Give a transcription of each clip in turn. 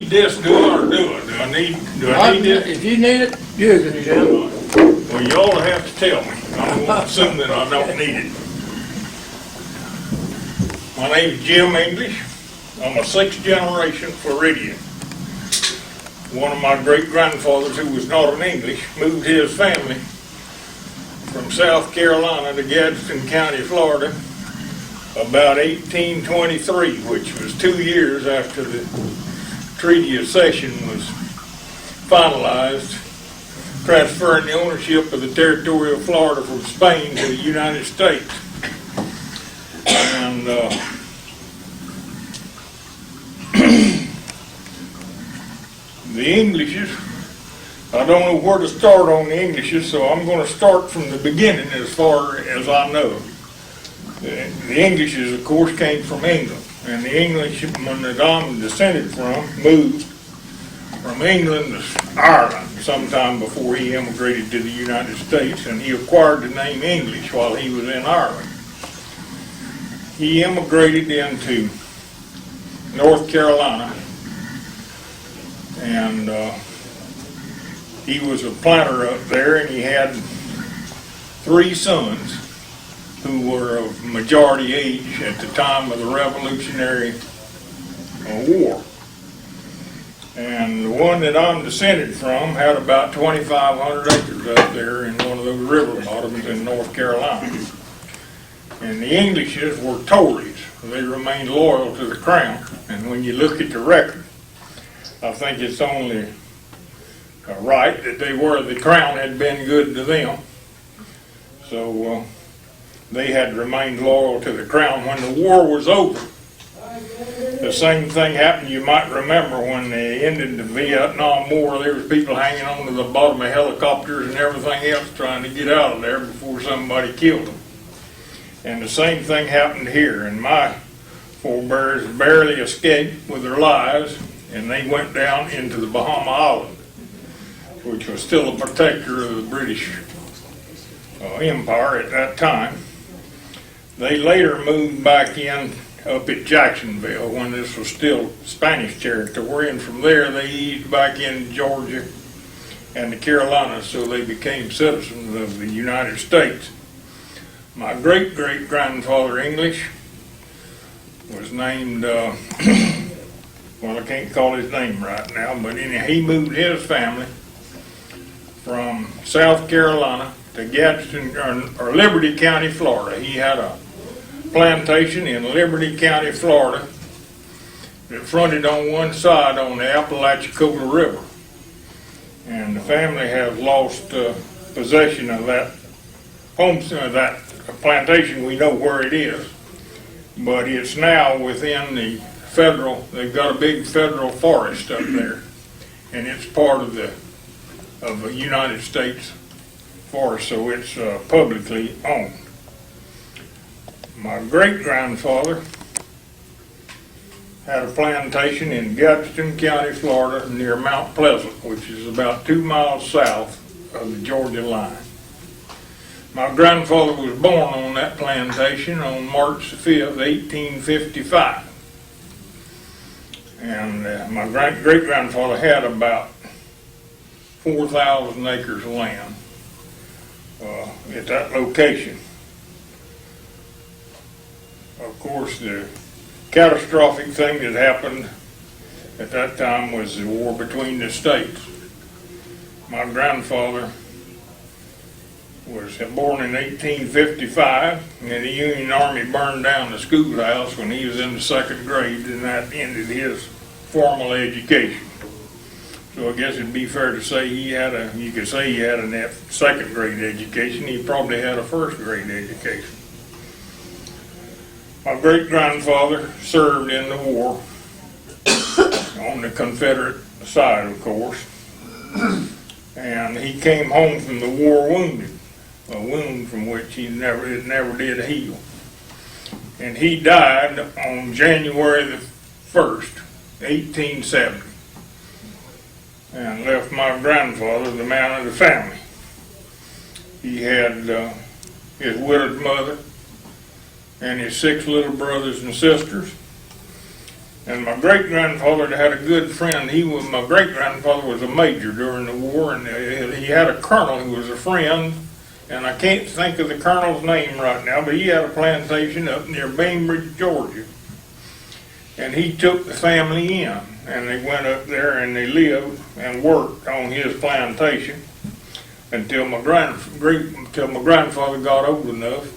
This do it or do it? Do I need this? If you need it, use it, Jim. Well, y'all have to tell me. I won't assume that I don't need it. My name's Jim English. I'm a sixth generation Floridian. One of my great grandfathers, who was not an English, moved his family from South Carolina to Gadsden County, Florida, about 1823, which was 2 years after the Treaty of Cession was finalized, transferring the ownership of the territory of Florida from Spain to the United States. And the Englishes, I don't know where to start on the Englishes, so I'm going to start from the beginning as far as I know. The Englishes, of course, came from England. And the Englishman that I'm descended from moved from England to Ireland sometime before he immigrated to the United States, and he acquired the name English while he was in Ireland. He immigrated into North Carolina, and he was a planter up there, and he had 3 sons who were of majority age at the time of the Revolutionary War. And the one that I'm descended from had about 2,500 acres up there in one of those river bottoms in North Carolina. And the Englishes were Tories. They remained loyal to the crown. And when you look at the record, I think it's only right that they were. The crown had been good to them. So they had remained loyal to the crown. When the war was over, the same thing happened. You might remember when they ended the Vietnam War, there was people hanging on to the bottom of helicopters and everything else trying to get out of there before somebody killed them. And the same thing happened here, and my forebears barely escaped with their lives, and they went down into the Bahama Island, which was still a protector of the British Empire at that time. They later moved back in up at Jacksonville when this was still Spanish territory, and from there they eased back into Georgia and the Carolinas, so they became citizens of the United States. My great-great-grandfather English was named, well, I can't call his name right now, but he moved his family from South Carolina to Gadsden, or Liberty County, Florida. He had a plantation in Liberty County, Florida that fronted on one side on the Apalachicola River. And the family has lost possession of that that plantation. We know where it is, but it's now within the federal, they've got a big federal forest up there, and it's part of the United States forest, so it's publicly owned. My great-grandfather had a plantation in Gadsden County, Florida, near Mount Pleasant, which is about 2 miles south of the Georgia line. My grandfather was born on that plantation on March the 5th, 1855. And my great-grandfather had about 4,000 acres of land at that location. Of course, the catastrophic thing that happened at that time was the war between the states. My grandfather was born in 1855, and the Union Army burned down the schoolhouse when he was in the 2nd grade, and that ended his formal education. So I guess it'd be fair to say you could say he had a 2nd grade education. He probably had a 1st grade education. My great-grandfather served in the war on the Confederate side, of course, and he came home from the war wounded, a wound from which it never did heal. And he died on January the 1st, 1870, and left my grandfather the man of the family. He had his widowed mother and his 6 little brothers and sisters, And my great-grandfather had a good friend. My great-grandfather was a major during the war, and he had a colonel who was a friend, and I can't think of the colonel's name right now, but he had a plantation up near Bainbridge, Georgia. And he took the family in, and they went up there and they lived and worked on his plantation until my grandfather got old enough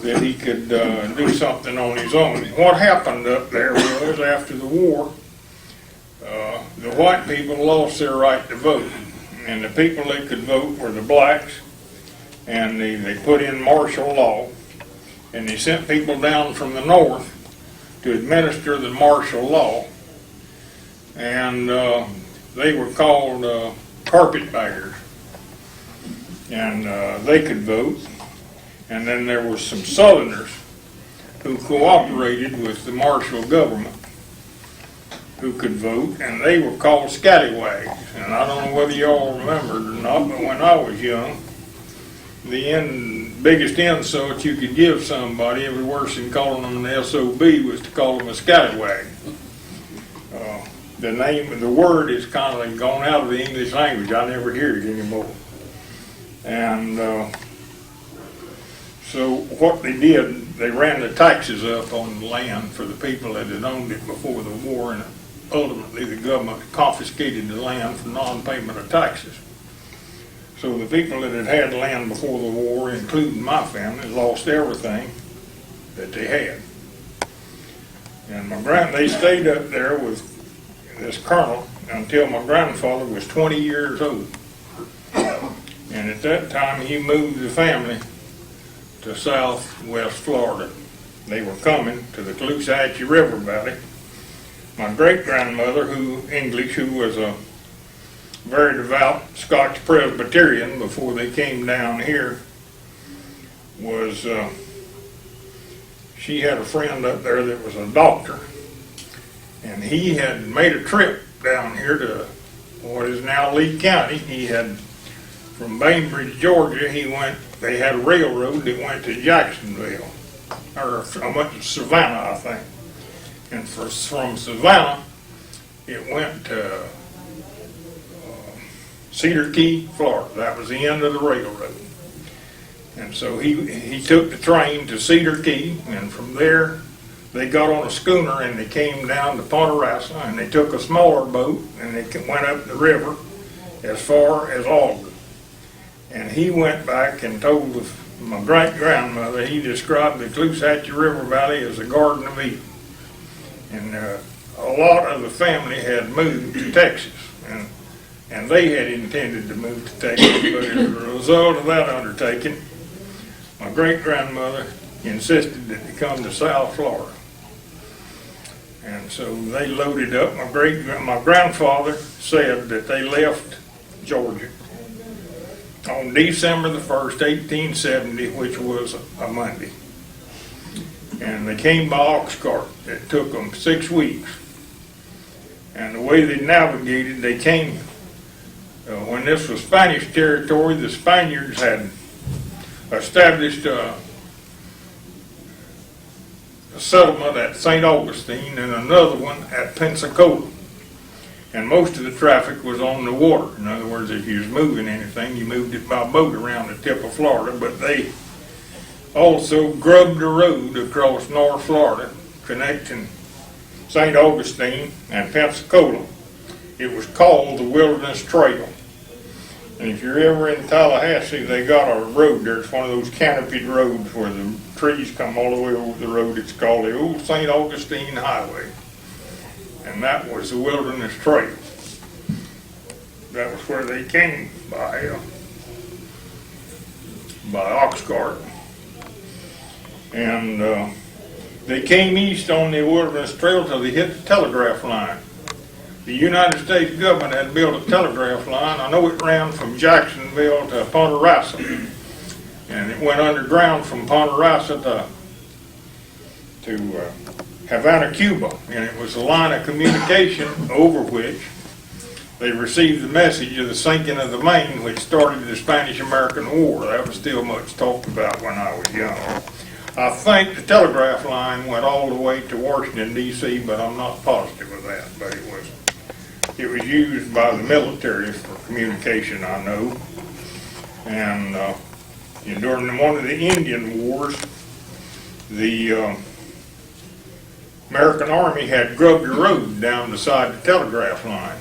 that he could do something on his own. What happened up there was, after the war, the white people lost their right to vote, and the people that could vote were the blacks, and they put in martial law, and they sent people down from the north to administer the martial law, and they were called carpetbaggers, and they could vote. And then there were some Southerners who cooperated with the martial government who could vote, and they were called scallywags. And I don't know whether y'all remembered or not, but when I was young, the biggest insult you could give somebody, it was worse than calling them an SOB, was to call them a scallywag. The name of the word is kind of gone out of the English language. I never hear it anymore. And so what they did, they ran the taxes up on the land for the people that had owned it before the war, and ultimately the government confiscated the land for non-payment of taxes. So the people that had had land before the war, including my family, lost everything that they had. And they stayed up there with this colonel until my grandfather was 20 years old. And at that time he moved the family to southwest Florida. They were coming to the Caloosahatchee River Valley. My great-grandmother, who was a very devout Scotch Presbyterian before they came down here, she had a friend up there that was a doctor, and he had made a trip down here to what is now Lee County. He had, from Bainbridge, Georgia, they had a railroad that went to Jacksonville, or went to Savannah, I think. And from Savannah, it went to Cedar Key, Florida. That was the end of the railroad. And so he took the train to Cedar Key, and from there they got on a schooner and they came down to Ponderosa, and they took a smaller boat and they went up the river as far as Alger. And he went back and told my great-grandmother, he described the Caloosahatchee River Valley as a Garden of Eden. And a lot of the family had moved to Texas, and they had intended to move to Texas, but as a result of that undertaking, my great-grandmother insisted that they come to South Florida. And so they loaded up. My grandfather said that they left Georgia on December the 1st, 1870, which was a Monday. And they came by ox cart. It took them 6 weeks. And the way they navigated, they came, when this was Spanish territory, the Spaniards had established a settlement at St. Augustine and another one at Pensacola. And most of the traffic was on the water. In other words, if you was moving anything, you moved it by boat around the tip of Florida. But they also grubbed a road across North Florida, connecting St. Augustine and Pensacola. It was called the Wilderness Trail. And if you're ever in Tallahassee, they got a road there. It's one of those canopied roads where the trees come all the way over the road. It's called the Old St. Augustine Highway. And that was the Wilderness Trail. That was where they came by ox cart. And they came east on the Wilderness Trail till they hit the telegraph line. The United States government had built a telegraph line. I know it ran from Jacksonville to Ponderosa. And it went underground from Ponderosa to Havana, Cuba. And it was a line of communication over which they received the message of the sinking of the Maine, which started the Spanish-American War. That was still much talked about when I was young. I think the telegraph line went all the way to Washington DC, but I'm not positive of that, but it was used by the military for communication, I know. And during one of the Indian Wars, the American Army had grubbed the road down beside the telegraph line.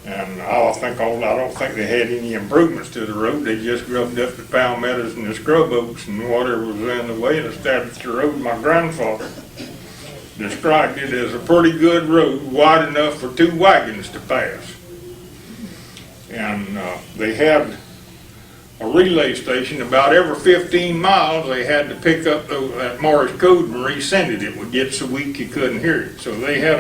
And I don't think they had any improvements to the road. They just grubbed up the palmettos and the scrub oaks and whatever was in the way and established the road. My grandfather described it as a pretty good road, wide enough for 2 wagons to pass. And they had a relay station about every 15 miles. They had to pick up that Morse code and resend it. It would get so weak you couldn't hear it. So they had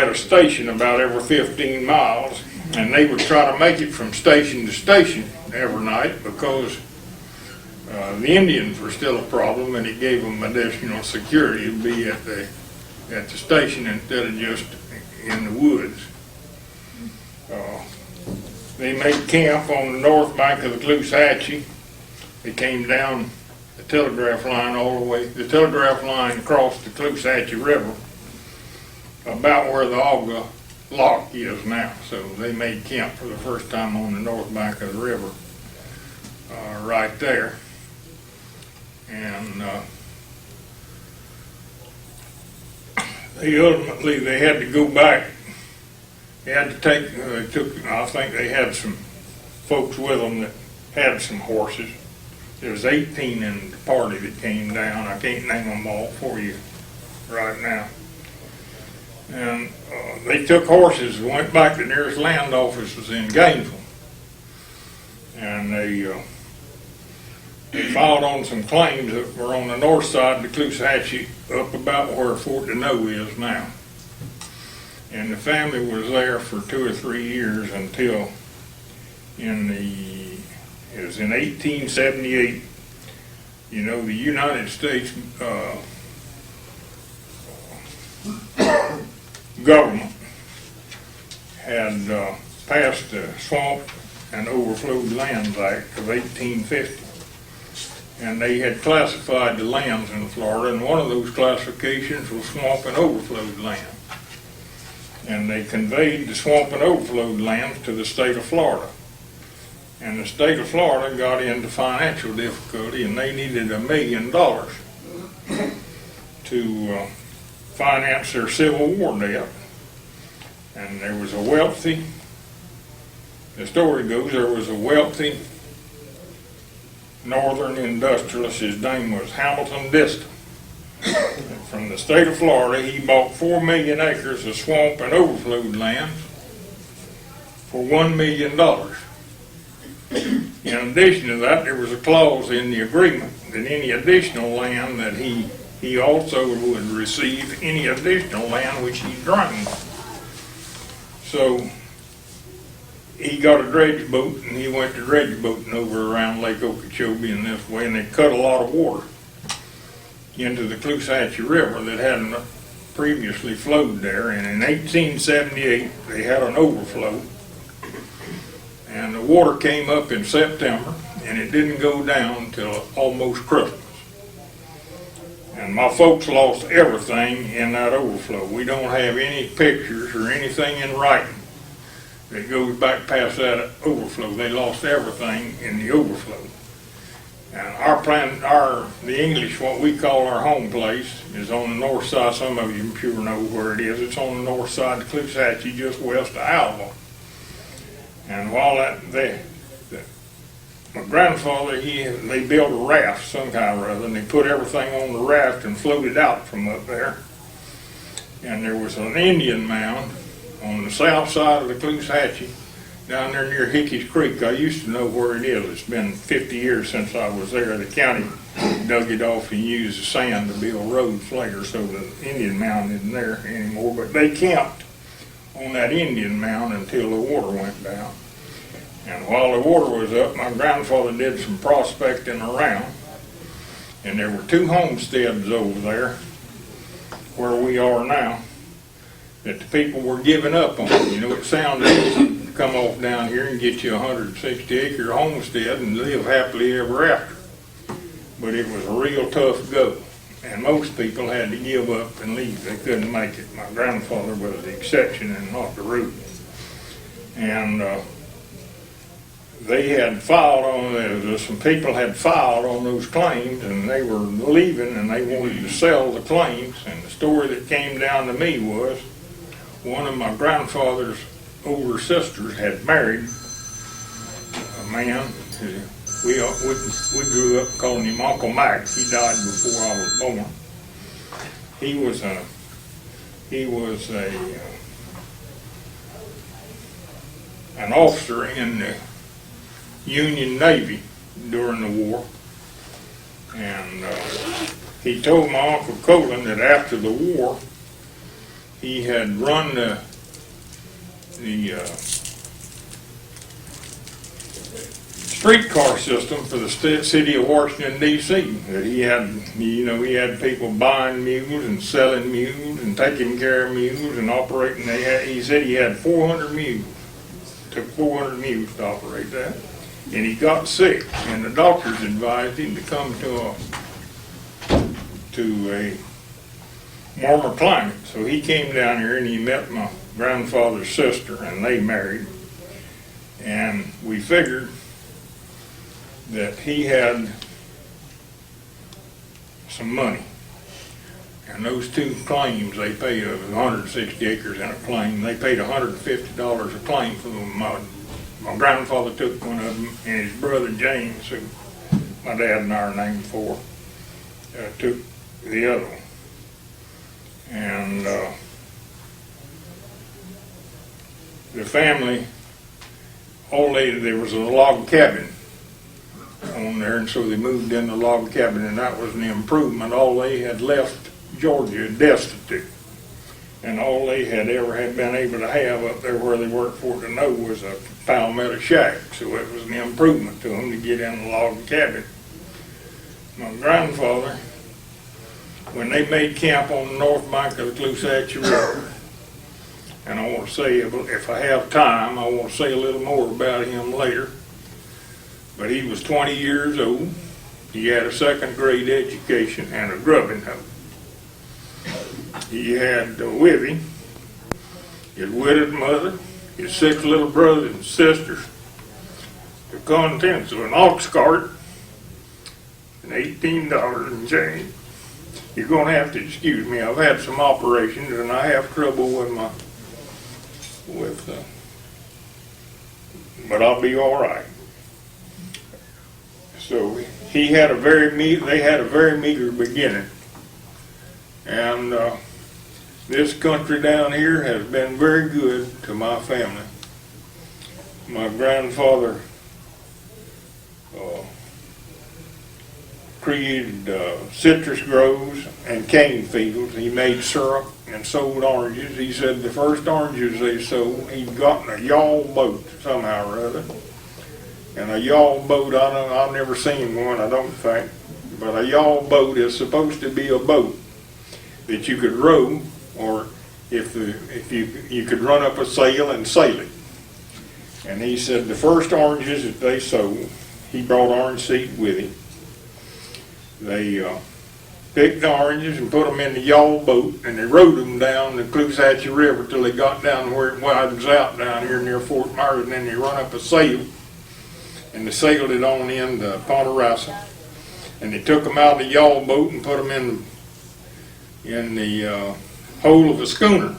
a station about every 15 miles, and they would try to make it from station to station every night because the Indians were still a problem, and it gave them additional security to be at the station instead of just in the woods. They made camp on the north bank of the Caloosahatchee. They came down the telegraph line all the way. The telegraph line crossed the Caloosahatchee River about where the Auga Lock is now. So they made camp for the first time on the north bank of the river, right there. And they had to go back. They had to I think they had some folks with them that had some horses. There was 18 in the party that came down. I can't name them all for you right now. And they took horses and went back to the nearest land office was in Gainesville. And they filed on some claims that were on the north side of the Caloosahatchee up about where Fort Deneau is now. And the family was there for 2 or 3 years until it was in 1878, the United States government had passed the Swamp and Overflowed Lands Act of 1850. And they had classified the lands in Florida, and one of those classifications was swamp and overflowed land. And they conveyed the swamp and overflowed lands to the state of Florida. And the state of Florida got into financial difficulty, and they needed $1 million to finance their Civil War debt. And there was the story goes, there was a wealthy northern industrialist. His name was Hamilton Diston. From the state of Florida, he bought 4 million acres of swamp and overflowed lands for $1 million. In addition to that, there was a clause in the agreement that any additional land that he also would receive any additional land which he drained. So he got a dredge boat and he went to dredge boating over around Lake Okeechobee in this way, and they cut a lot of water into the Caloosahatchee River that hadn't previously flowed there. And in 1878 they had an overflow, and the water came up in September and it didn't go down until almost Christmas. And my folks lost everything in that overflow. We don't have any pictures or anything in writing that goes back past that overflow. They lost everything in the overflow. And the English, what we call our home place, is on the north side. Some of you I'm sure know where it is. It's on the north side of the Caloosahatchee, just west of Alva. And while my grandfather, they built a raft some kind or other, and they put everything on the raft and floated out from up there. And there was an Indian mound on the south side of the Caloosahatchee, down there near Hickey's Creek. I used to know where it is. It's been 50 years since I was there. The county dug it off and used the sand to build roads later, so the Indian mound isn't there anymore. But they camped on that Indian mound until the water went down. And while the water was up, my grandfather did some prospecting around, and there were 2 homesteads over there where we are now that the people were giving up on. It sounds easy to come off down here and get you a 160-acre homestead and live happily ever after. but it was a real tough go. And most people had to give up and leave. They couldn't make it. My grandfather was the exception and not the rule. And they had filed on, some people had filed on those claims, and they were leaving, and they wanted to sell the claims. And the story that came down to me was one of my grandfather's older sisters had married a man who we grew up calling him Uncle Mac. He died before I was born. He was a an officer in the Union Navy during the war, and he told my Uncle Colin that after the war he had run the streetcar system for the city of Washington, D.C. That he had people buying mules and selling mules and taking care of mules and operating. He said he had 400 mules. Took 400 mules to operate that. And he got sick, and the doctors advised him to come to a warmer climate. So he came down here and he met my grandfather's sister, and they married. And we figured that he had some money. And those two claims they paid, 160 acres in a claim, they paid $150 a claim for them. My grandfather took one of them, and his brother James, who my dad and I are named for, took the other one. And the family, there was a log cabin on there, and so they moved in the log cabin, and that was an improvement. All they had left Georgia destitute, and all they had ever had been able to have up there where they worked for to know was a palmetto shack. So it was an improvement to them to get in the log cabin. My grandfather, when they made camp on the north bank of the Clusatchie River, and I want to say, if I have time, I want to say a little more about him later, but he was 20 years old. He had a second grade education and a grubbing hoe. He had with him his widowed mother, his 6 little brothers and sisters, the contents of an ox cart, and $18 and change. You're going to have to excuse me. I've had some operations and I have trouble but I'll be all right. So they had a very meager beginning, and this country down here has been very good to my family. My grandfather created citrus groves and cane fields. He made syrup and sold oranges. He said the first oranges they sold, he'd gotten a yawl boat somehow or other. And a yawl boat, I've never seen one, I don't think, but a yawl boat is supposed to be a boat that you could row, or if you could run up a sail and sail it. And he said the first oranges that they sold, he brought orange seed with him. They picked the oranges and put them in the yawl boat, and they rowed them down the Clusatchie River till they got down where it widens out down here near Fort Myers, and then they run up a sail, and they sailed it on into Ponderosa, and they took them out of the yawl boat and put them in the hold of a schooner,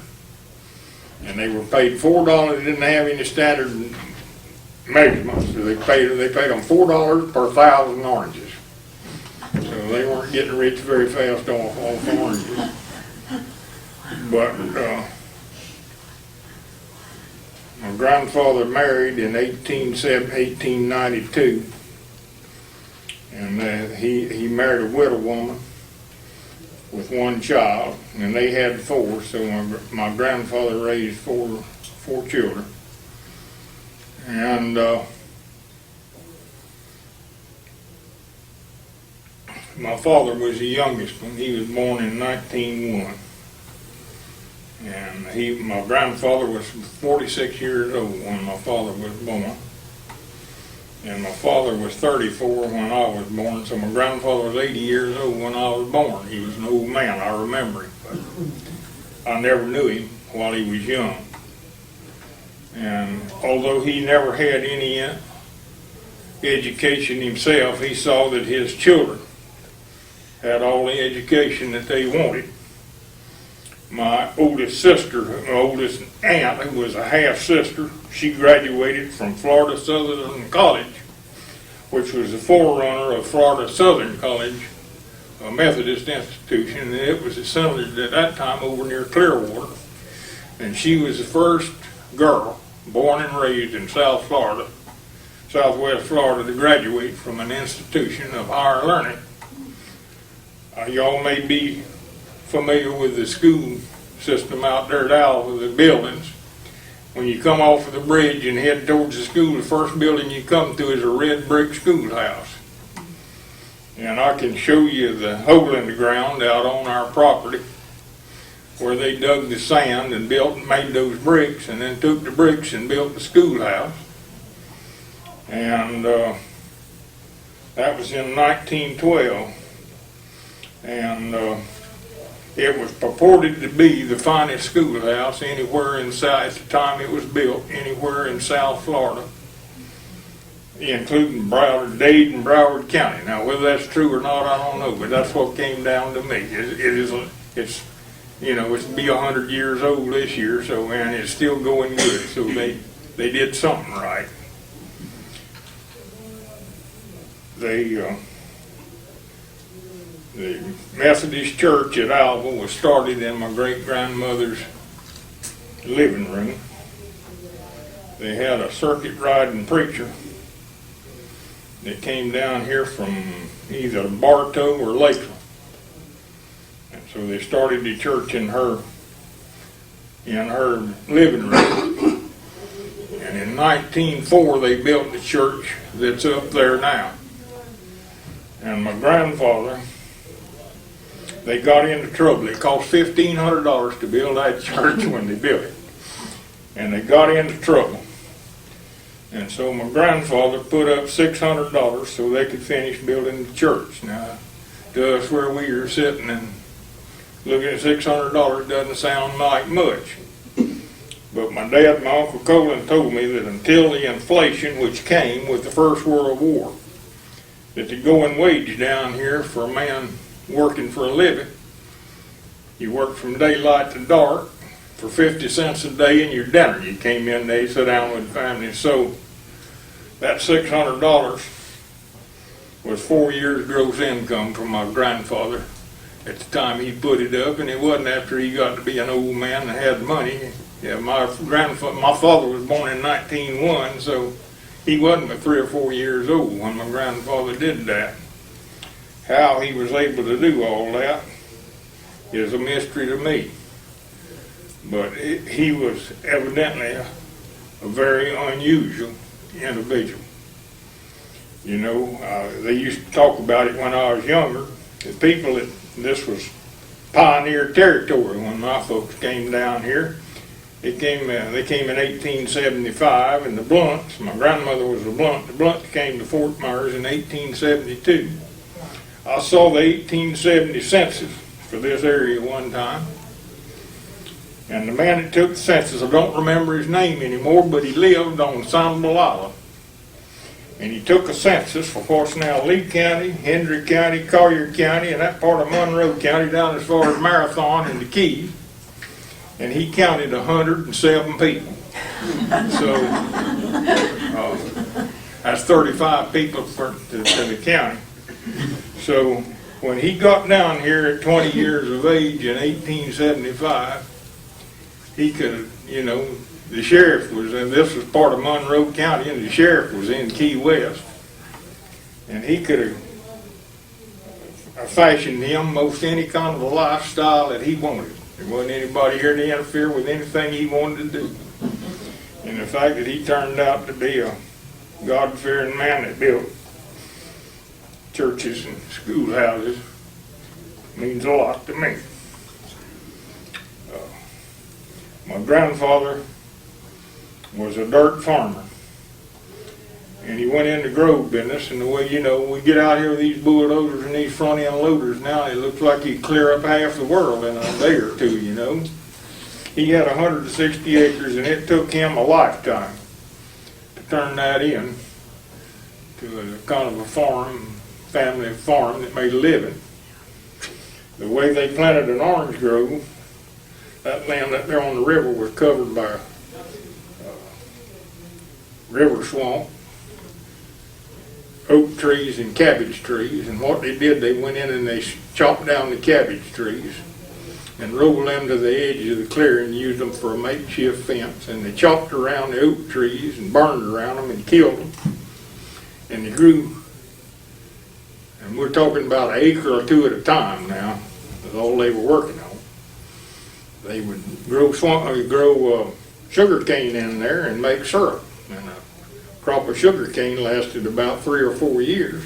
and they were paid $4. They didn't have any standard measurements, so they paid them $4 per 1,000 oranges. So they weren't getting rich very fast off oranges. But my grandfather married in 1892, and he married a widow woman with one child, and they had 4. So my grandfather raised four children, and my father was the youngest one. He was born in 1901. And my grandfather was 46 years old when my father was born. And my father was 34 when I was born, so my grandfather was 80 years old when I was born. He was an old man, I remember him, but I never knew him while he was young. And although he never had any education himself, he saw that his children had all the education that they wanted. My oldest sister, my oldest aunt, who was a half-sister, she graduated from Florida Southern College, which was the forerunner of Florida Southern College, a Methodist institution, and it was centered at that time over near Clearwater. And she was the first girl born and raised in South Florida, Southwest Florida, to graduate from an institution of higher learning. Y'all may be familiar with the school system out there at Alva, the buildings. When you come off of the bridge and head towards the school, the first building you come to is a red brick schoolhouse. And I can show you the hole in the ground out on our property where they dug the sand and built and made those bricks, and then took the bricks and built the schoolhouse. And that was in 1912. And it was purported to be the finest schoolhouse anywhere in South, at the time it was built, anywhere in South Florida, including Dade and Broward County. Now, whether that's true or not, I don't know, but that's what came down to me. It's be 100 years old this year, so, and it's still going good. So they did something right. The Methodist Church at Alva was started in my great-grandmother's living room. They had a circuit riding preacher that came down here from either Bartow or Lakeland. And so they started the church in her living room. And in 1904 they built the church that's up there now. And my grandfather, they got into trouble. It cost $1,500 to build that church when they built it. And they got into trouble. And so my grandfather put up $600 so they could finish building the church. Now, to us where we were sitting and looking at $600 doesn't sound like much. But my dad and my Uncle Colin told me that until the inflation, which came with the First World War, that the going wage down here for a man working for a living, you worked from daylight to dark for 50 cents a day and your dinner. You came in, they sat down with the family. So that $600 was 4 years gross income from my grandfather at the time he put it up, and it wasn't after he got to be an old man and had money. Yeah, my father was born in 1901, so he wasn't but 3 or 4 years old when my grandfather did that. How he was able to do all that is a mystery to me. But he was evidently a very unusual individual. You know, they used to talk about it when I was younger. The people this was pioneer territory when my folks came down here. They came in 1875, and the Blunts, my grandmother was a Blunt. The Blunts came to Fort Myers in 1872. I saw the 1870 census for this area one time. And the man that took the census, I don't remember his name anymore, but he lived on Sanibel Island. And he took a census for what's now Lee County, Hendry County, Collier County, and that part of Monroe County down as far as Marathon and the Keys. And he counted 107 people. So that's 35 people to the county. So when he got down here at 20 years of age in 1875, he could, you know, the sheriff was, and this was part of Monroe County, and the sheriff was in Key West. And he could have fashioned him most any kind of a lifestyle that he wanted. There wasn't anybody here to interfere with anything he wanted to do. And the fact that he turned out to be a God-fearing man that built churches and schoolhouses means a lot to me. My grandfather was a dirt farmer. And he went into grove business, and the way, we get out here with these bulldozers and these front end loaders now, it looks like you clear up half the world in a day or two. He had 160 acres, and it took him a lifetime to turn that in to a kind of a family farm that made a living. The way they planted an orange grove, that land up there on the river was covered by river swamp, oak trees and cabbage trees, and what they did, they went in and they chopped down the cabbage trees and rolled them to the edge of the clearing and used them for a makeshift fence, and they chopped around the oak trees and burned around them and killed them, and they grew, and we're talking about an acre or two at a time now, that's all they were working on. They would grow sugar cane in there and make syrup, and a crop of sugar cane lasted about 3 or 4 years.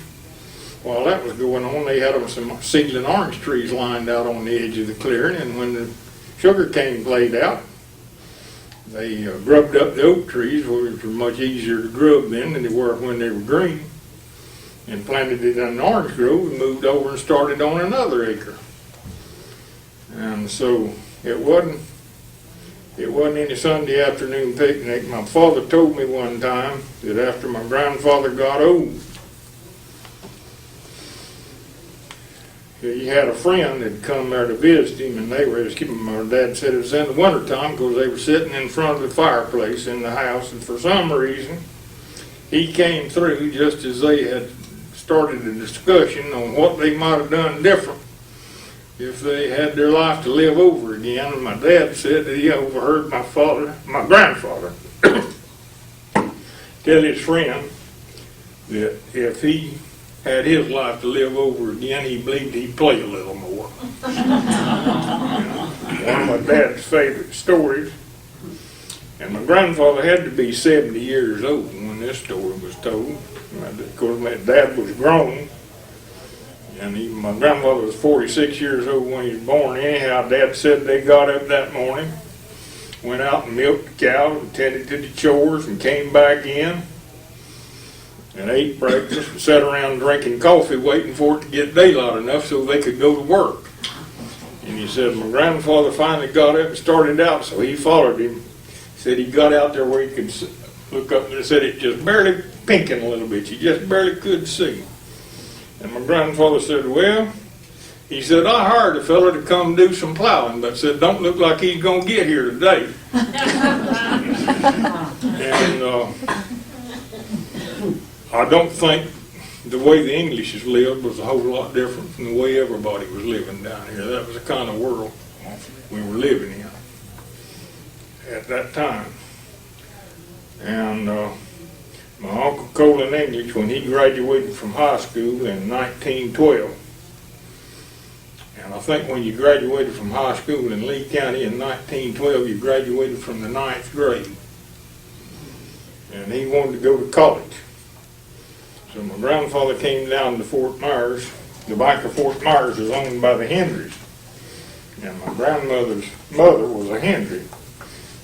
While that was going on, they had them some seedling orange trees lined out on the edge of the clearing, and when the sugar cane played out, they grubbed up the oak trees, which were much easier to grub then than they were when they were green, and planted it in an orange grove and moved over and started on another acre. And so it wasn't any Sunday afternoon picnic. My father told me one time that after my grandfather got old, he had a friend that come there to visit him, and they were, my dad said it was in the wintertime because they were sitting in front of the fireplace in the house, and for some reason he came through just as they had started a discussion on what they might have done different if they had their life to live over again. And my dad said that he overheard my grandfather, tell his friend that if he had his life to live over again, he believed he'd play a little more. One of my dad's favorite stories. And my grandfather had to be 70 years old when this story was told. Of course, my dad was grown. And my grandfather was 46 years old when he was born. Anyhow, Dad said they got up that morning, went out and milked the cow and tended to the chores and came back in and ate breakfast and sat around drinking coffee waiting for it to get daylight enough so they could go to work. And he said my grandfather finally got up and started out, so he followed him. He said he got out there where he could look up, and said it just barely pinking a little bit. You just barely could see. And my grandfather said, well, he said, I hired a fella to come do some plowing, but said, don't look like he's going to get here today. And I don't think the way the Englishes lived was a whole lot different from the way everybody was living down here. That was the kind of world we were living in at that time. And my Uncle Colin English, when he graduated from high school in 1912, and I think when you graduated from high school in Lee County in 1912, you graduated from the 9th grade. And he wanted to go to college. So my grandfather came down to Fort Myers. The bank of Fort Myers is owned by the Hendrys. And my grandmother's mother was a Hendry.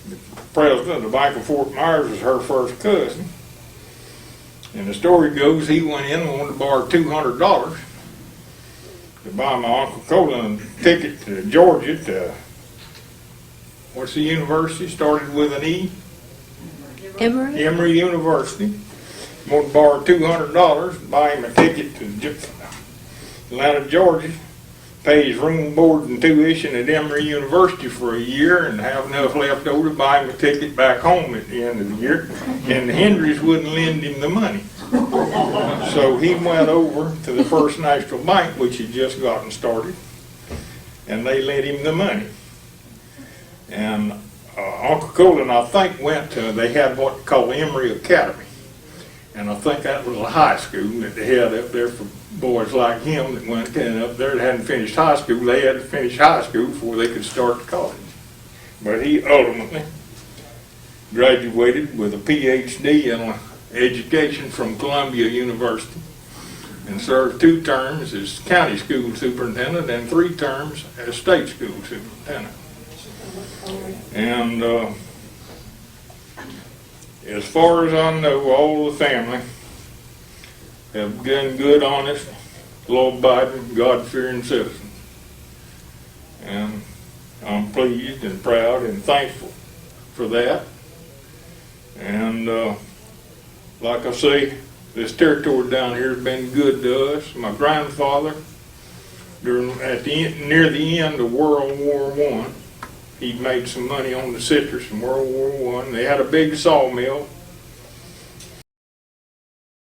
The president of the bank of Fort Myers was her first cousin. And the story goes he went in and wanted to borrow $200 to buy my Uncle Colin a ticket to Georgia to, what's the university? Started with an E? Emory? Emory University. Wanted to borrow $200 to buy him a ticket to Atlanta, Georgia, pay his room, board, and tuition at Emory University for a year, and have enough left over to buy him a ticket back home at the end of the year. And the Hendrys wouldn't lend him the money. So he went over to the First National Bank, which had just gotten started, and they lent him the money. And Uncle Colin, I think, they had what they call Emory Academy. And I think that was a high school that they had up there for boys like him that went up there that hadn't finished high school. They had to finish high school before they could start college. But he ultimately graduated with a PhD in education from Columbia University and served 2 terms as county school superintendent and 3 terms as state school superintendent. And as far as I know, all the family have been good, honest, law-abiding, God-fearing citizens. And I'm pleased and proud and thankful for that. And like I say, this territory down here has been good to us. My grandfather, near the end of World War I, he made some money on the citrus in World War I. They had a big sawmill